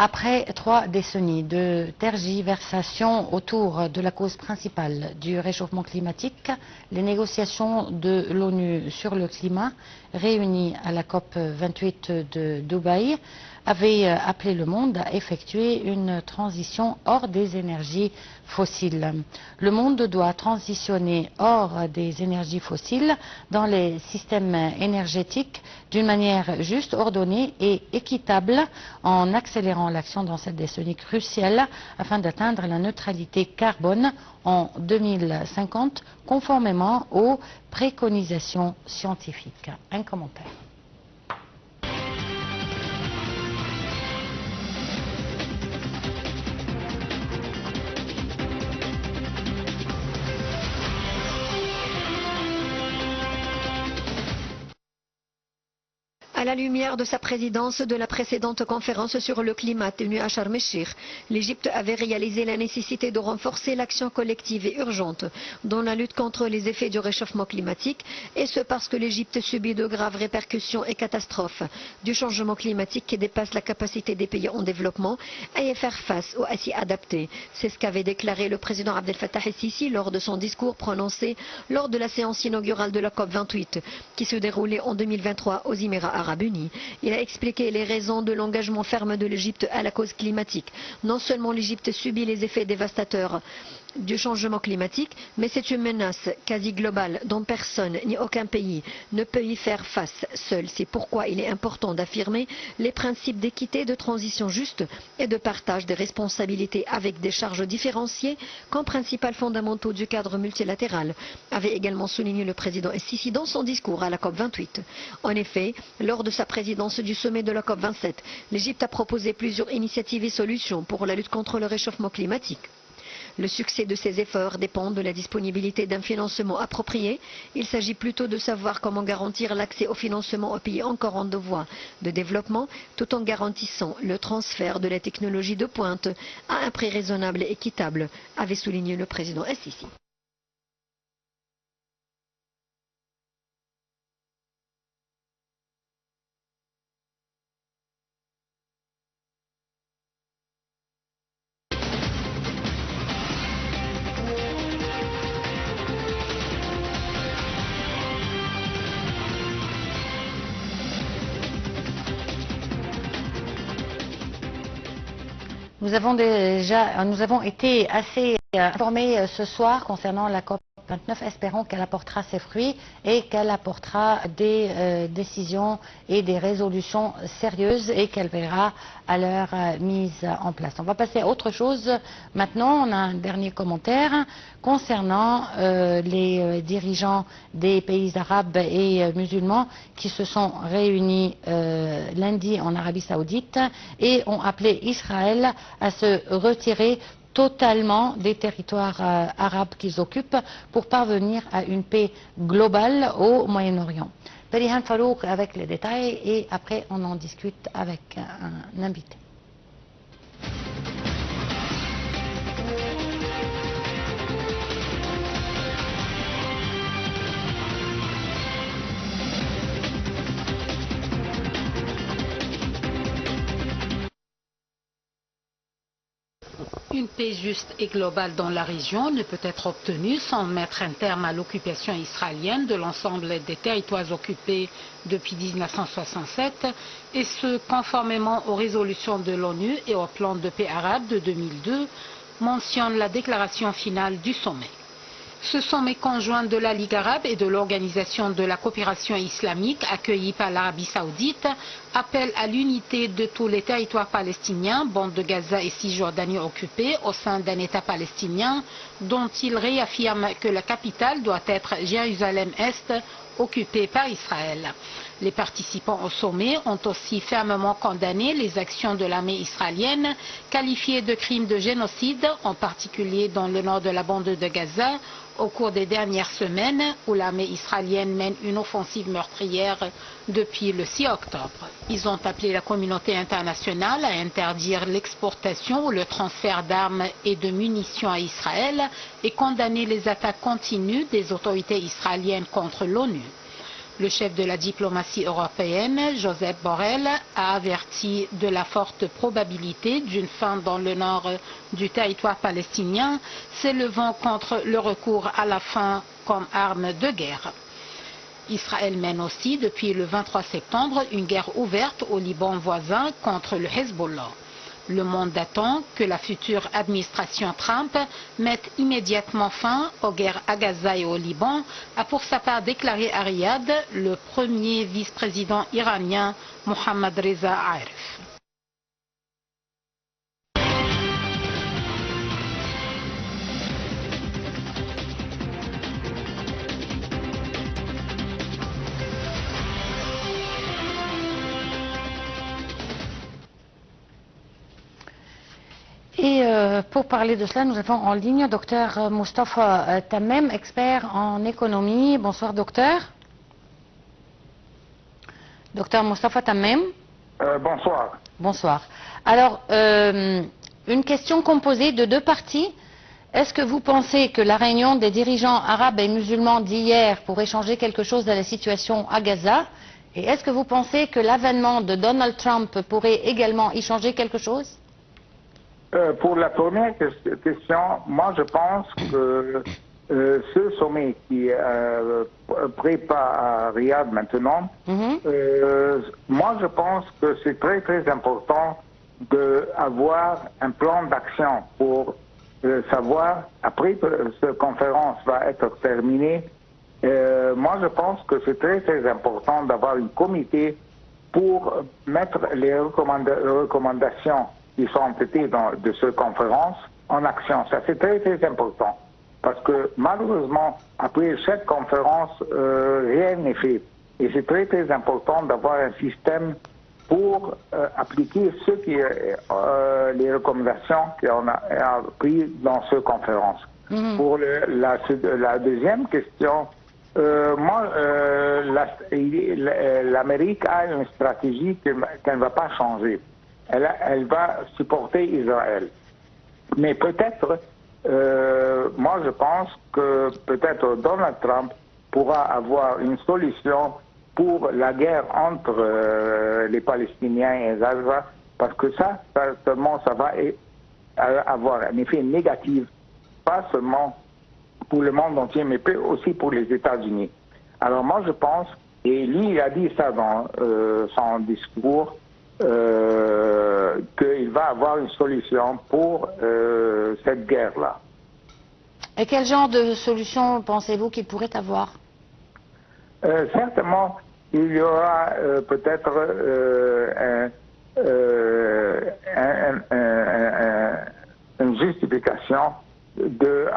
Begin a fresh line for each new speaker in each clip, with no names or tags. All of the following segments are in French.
Après 3 décennies de tergiversation autour de la cause principale du réchauffement climatique, les négociations de l'ONU sur le climat, réunies à la COP 28 de Dubaï, avaient appelé le monde à effectuer une transition hors des énergies fossiles. Le monde doit transitionner hors des énergies fossiles dans les systèmes énergétiques d'une manière juste, ordonnée et équitable en accélérant l'action dans cette décennie cruciale afin d'atteindre la neutralité carbone en 2050 conformément aux préconisations scientifiques. Un commentaire.
À la lumière de sa présidence de la précédente conférence sur le climat tenue à Sharm el-Sheikh, l'Égypte avait réalisé la nécessité de renforcer l'action collective et urgente dans la lutte contre les effets du réchauffement climatique, et ce parce que l'Égypte subit de graves répercussions et catastrophes du changement climatique qui dépassent la capacité des pays en développement à y faire face ou à s'y adapter. C'est ce qu'avait déclaré le président Abdel Fattah el-Sisi lors de son discours prononcé lors de la séance inaugurale de la COP 28 qui se déroulait en 2023 aux Émirats arabes unis. Il a expliqué les raisons de l'engagement ferme de l'Égypte à la cause climatique. Non seulement l'Égypte subit les effets dévastateurs du changement climatique, mais c'est une menace quasi globale dont personne ni aucun pays ne peut y faire face seul. C'est pourquoi il est important d'affirmer les principes d'équité, de transition juste et de partage des responsabilités avec des charges différenciées comme principes fondamentaux du cadre multilatéral, avait également souligné le président el-Sisi dans son discours à la COP 28. En effet, lors de sa présidence du sommet de la COP 27, l'Égypte a proposé plusieurs initiatives et solutions pour la lutte contre le réchauffement climatique. Le succès de ces efforts dépend de la disponibilité d'un financement approprié. Il s'agit plutôt de savoir comment garantir l'accès au financement aux pays encore en voie de développement, tout en garantissant le transfert de la technologie de pointe à un prix raisonnable et équitable, avait souligné le président el-Sisi.
Nous avons été assez informés ce soir concernant la COP 29. Espérons qu'elle apportera ses fruits et qu'elle apportera des décisions et des résolutions sérieuses et qu'elle verra à leur mise en place. On va passer à autre chose maintenant. On a un dernier commentaire concernant les dirigeants des pays arabes et musulmans qui se sont réunis lundi en Arabie Saoudite et ont appelé Israël à se retirer totalement des territoires arabes qu'ils occupent pour parvenir à une paix globale au Moyen-Orient. Perihan Farouk avec les détails et après on en discute avec un invité.
Une paix juste et globale dans la région ne peut être obtenue sans mettre un terme à l'occupation israélienne de l'ensemble des territoires occupés depuis 1967, et ce conformément aux résolutions de l'ONU et au plan de paix arabe de 2002, mentionne la déclaration finale du sommet. Ce sommet conjoint de la Ligue arabe et de l'Organisation de la coopération islamique accueilli par l'Arabie saoudite appelle à l'unité de tous les territoires palestiniens, bande de Gaza et Cisjordanie occupés au sein d'un État palestinien dont il réaffirme que la capitale doit être Jérusalem-Est, occupée par Israël. Les participants au sommet ont aussi fermement condamné les actions de l'armée israélienne, qualifiées de crimes de génocide, en particulier dans le nord de la bande de Gaza, au cours des dernières semaines, où l'armée israélienne mène une offensive meurtrière depuis le 6 octobre. Ils ont appelé la communauté internationale à interdire l'exportation ou le transfert d'armes et de munitions à Israël et condamner les attaques continues des autorités israéliennes contre l'ONU. Le chef de la diplomatie européenne, Josep Borrell, a averti de la forte probabilité d'une fin dans le nord du territoire palestinien, s'élevant contre le recours à la faim comme arme de guerre. Israël mène aussi, depuis le 23 septembre, une guerre ouverte au Liban voisin contre le Hezbollah. Le monde attend que la future administration Trump mette immédiatement fin aux guerres à Gaza et au Liban, a pour sa part déclaré à Riyad le premier vice-président iranien Mohammad Reza Aref.
Et pour parler de cela, nous avons en ligne Dr Moustapha Tammem, expert en économie. Bonsoir docteur. Docteur Moustapha Tammem.
Bonsoir.
Bonsoir. Alors, une question composée de deux parties. Est-ce que vous pensez que la réunion des dirigeants arabes et musulmans d'hier pourrait changer quelque chose de la situation à Gaza? Et est-ce que vous pensez que l'avènement de Donald Trump pourrait également y changer quelque chose?
Pour la première question, moi je pense que ce sommet qui prépare à Riyad maintenant, moi je pense que c'est très très important d'avoir un plan d'action pour savoir, après que cette conférence va être terminée, moi je pense que c'est très très important d'avoir un comité pour mettre les recommandations qui sont entêtés de cette conférence en action. Ça, c'est très, très important. Parce que, malheureusement, après chaque conférence, rien n'est fait. Et c'est très, très important d'avoir un système pour appliquer les recommandations qu'on a prises dans cette conférence. Pour la deuxième question, l'Amérique a une stratégie qu'elle ne va pas changer. Elle va supporter Israël. Mais peut-être, moi je pense que peut-être Donald Trump pourra avoir une solution pour la guerre entre les Palestiniens et Gaza, parce que ça, certainement, ça va avoir un effet négatif, pas seulement pour le monde entier, mais aussi pour les États-Unis. Alors moi je pense, et lui il a dit ça dans son discours, qu'il va avoir une solution pour cette guerre-là.
Et quel genre de solution pensez-vous qu'il pourrait avoir?
Certainement, il y aura peut-être une justification de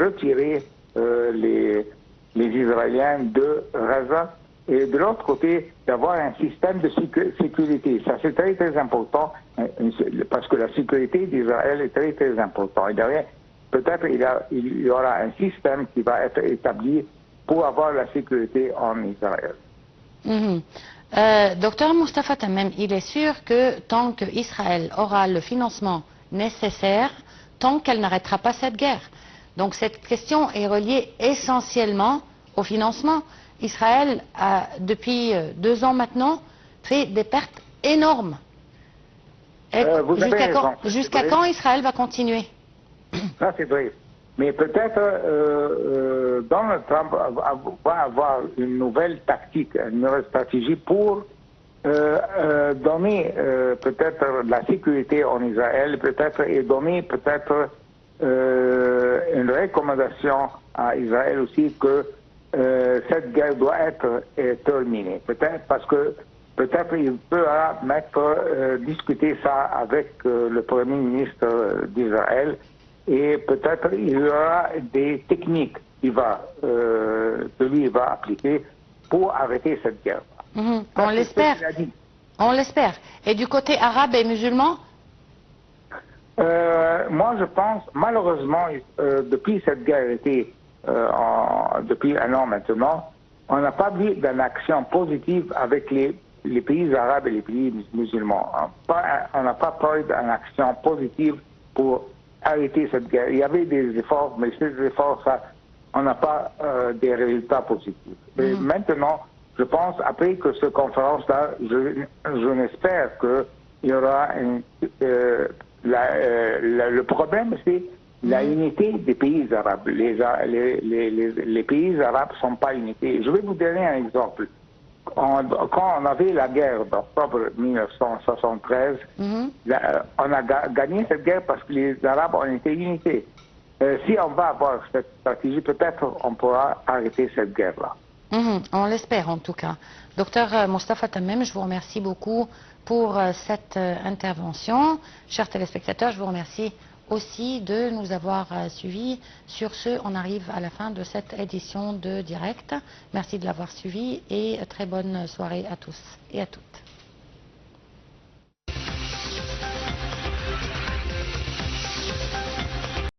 retirer les Israéliens de Gaza, et de l'autre côté, d'avoir un système de sécurité. Ça, c'est très, très important, parce que la sécurité d'Israël est très, très importante. Peut-être il y aura un système qui va être établi pour avoir la sécurité en Israël.
Docteur Moustapha Tammem, il est sûr que tant qu'Israël aura le financement nécessaire, tant qu'elle n'arrêtera pas cette guerre. Donc cette question est reliée essentiellement au financement. Israël a, depuis 2 ans maintenant, fait des pertes énormes. Jusqu'à quand Israël va continuer?
Ça, c'est vrai. Mais peut-être Donald Trump va avoir une nouvelle tactique, une nouvelle stratégie pour donner peut-être la sécurité en Israël, peut-être, et donner peut-être une recommandation à Israël aussi que cette guerre doit être terminée. Peut-être parce que peut-être il peut discuter ça avec le Premier ministre d'Israël, et peut-être il y aura des techniques que lui va appliquer pour arrêter cette guerre.
On l'espère. On l'espère. Et du côté arabe et musulman?
Moi, je pense, malheureusement, depuis cette guerre depuis 1 an maintenant, on n'a pas vu d'une action positive avec les pays arabes et les pays musulmans. On n'a pas parlé d'une action positive pour arrêter cette guerre. Il y avait des efforts, mais ces efforts, on n'a pas des résultats positifs. Et maintenant, je pense, après que cette conférence-là, je n'espère qu'il y aura le problème, c'est la unité des pays arabes. Les pays arabes ne sont pas unités. Je vais vous donner un exemple. Quand on avait la guerre d'octobre 1973, on a gagné cette guerre parce que les Arabes ont été unités. Si on va avoir cette stratégie, peut-être on pourra arrêter cette guerre-là.
On l'espère en tout cas. Docteur Mostafa Tammem, je vous remercie beaucoup pour cette intervention. Chers téléspectateurs, je vous remercie aussi de nous avoir suivis. Sur ce, on arrive à la fin de cette édition de Direct. Merci de l'avoir suivi et très bonne soirée à tous et à toutes.